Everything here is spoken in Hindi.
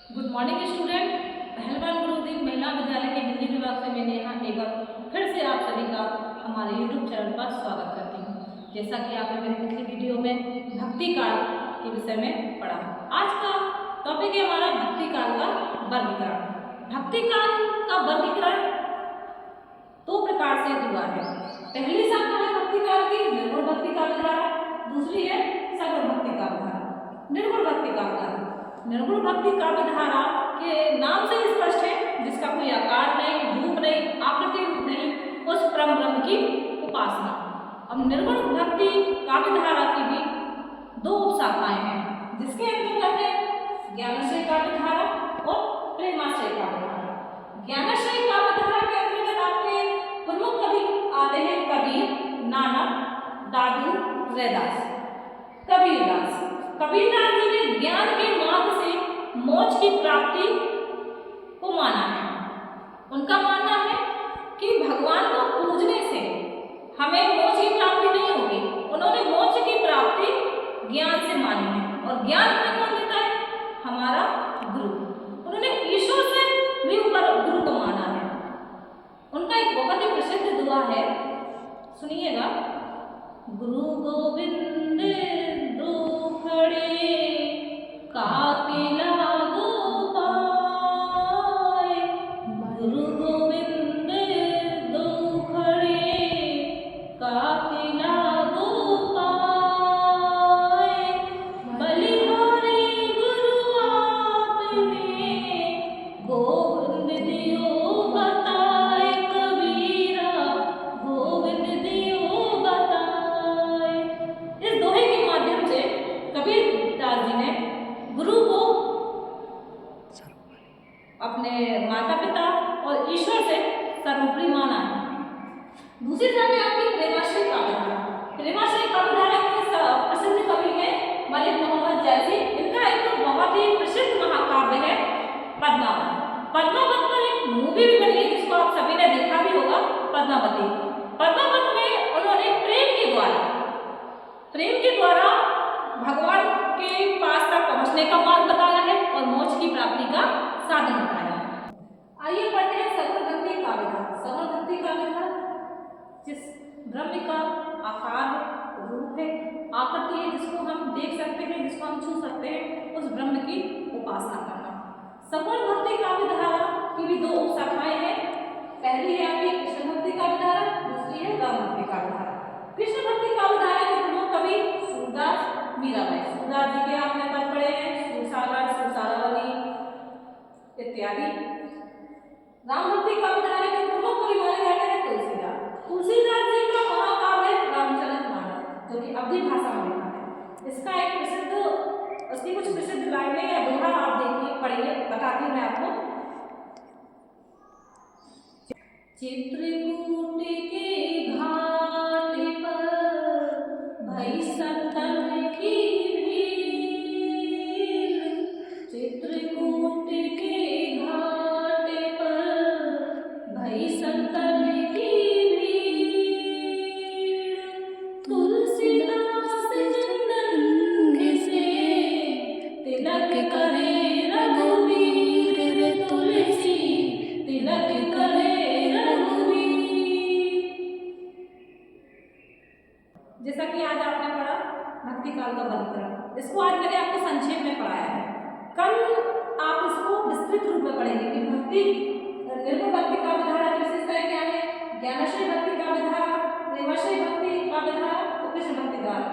Good morning student. पहलवान गुरुदीन महिला विद्यालय के हिंदी विभाग से मैंने यहाँ एक बार फिर से आप सभी का हमारे YouTube चैनल पर स्वागत करती हूँ। जैसा कि आपने मेरी पिछली वीडियो में भक्ति काल के विषय में पढ़ा, आज का टॉपिक है हमारा भक्ति काल का वर्गीकरण। भक्ति काल का वर्गीकरण दो प्रकार से हुआ है। पहली शाखा है भक्ति काल की निर्गुण भक्ति काल धारा, दूसरी है सगुण भक्ति काल धारा। निर्गुण भक्ति काल धारा, निर्गुण भक्ति काव्य धारा के नाम से स्पष्ट है, जिसका कोई आकार नहीं, रूप नहीं, आकृति नहीं, उस परम ब्रह्म की उपासना। अब निर्गुण भक्ति काव्य धारा की भी दो उपशाखाएं हैं, जिसके अंतर्गत है ज्ञानाश्रय काव्य धारा और प्रेमाश्रय काव्य धारा। ज्ञानाश्रय काव्य धारा के अंतर्गत आपके प्रमुख कवि आते हैं कबीर, नानक, दादू, रैदास। कबीरदास, कबीरदास जी ने ज्ञान के मार्ग से मोक्ष की प्राप्ति को माना है। उनका मानना है कि भगवान को पूजने से हमें मोक्ष की प्राप्ति नहीं होगी। उन्होंने मोक्ष की प्राप्ति ज्ञान से मानी है, और ज्ञान हमें कौन देता है? हमारा गुरु। उन्होंने ईश्वर से भी ऊपर गुरु को माना है। उनका एक बहुत ही प्रसिद्ध दुआ है, सुनिएगा। गुरु गोविंद खड़े काके लागो पाए, गुरु गोविंद दो खड़े काके लागो पाए, बलिहारे गुरु आपने गोविंद दियो बताए, कबीरा गोविंद दियो बताए। इस दोहे के माध्यम से कबीरदास जी ने गुरु को अपने माता पिता और ईश्वर से सर्वोपरि माना है। दूसरी तरफ आपकी प्रेमाश्रय काव्य धारा। प्रेमाश्रय काव्य धारा के प्रसिद्ध कवि हैं मलिक मोहम्मद जैसी। इनका एक बहुत ही प्रसिद्ध महाकाव्य है पद्मावत। पद्मावत पर एक मूवी भी बनी है, जिसको आप सभी ने देखा भी होगा, पद्मावती। पद्मावत में उन्होंने प्रेम के द्वारा भगवान के पास तक पहुंचने का मार्ग बताया है और मोक्ष की प्राप्ति का साधन बताया है। आइए पढ़ते हैं सगुण भक्ति काव्य धारा। सगुण भक्ति काव्य धारा जिस ब्रह्म का आकार है, रूप है, आकृति है, जिसको हम देख सकते हैं, जिसको हम छू सकते हैं, उस ब्रह्म की उपासना करना। सगुण भक्ति काव्य धारा की भी दो उपशाखाएं हैं। पहली है आपकी कृष्ण भक्ति काव्य धारा, दूसरी है राम भक्ति काव्य धारा। कृष्ण भक्ति काव्य धारा के प्रमुख कवि सूरदास, मीराबाई। सूरदास जी के आपने पढ़ पढ़े हैं, सुरसागर, सुरसारावली इत्यादि। राम भक्ति काव्य धारा के प्रमुख कवि माने जाते हैं तुलसीदास। तुलसीदास जी का महाकाव्य है रामचरितमानस, जो कि अवधी भाषा में लिखा है। इसका एक प्रसिद्ध, उसकी कुछ प्रसिद्ध लाइनें या दोहा आप देखिए, पढ़िए, बताती हूँ मैं आपको। चित्रकूट के घाट पर भई संतन की भीड़, चित्रकूट के घाट पर भई संतन की भीड़, तुलसीदास चंदन घिसे तिलक करे रघुवीर, तुलसी तिलक करे। जैसा कि आज आपने पढ़ा भक्ति काल का वर्गीकरण, इसको आज मैंने आपको संक्षेप में पढ़ाया है। कल आप इसको विस्तृत रूप में पढ़ेंगे कि भक्ति निर्गुण भक्ति काव्य धारा की विशेषताएं क्या है, ज्ञानाश्रय भक्ति काव्य धारा, प्रेमाश्रय भक्ति काव्य धारा और कृष्ण भक्ति धारा।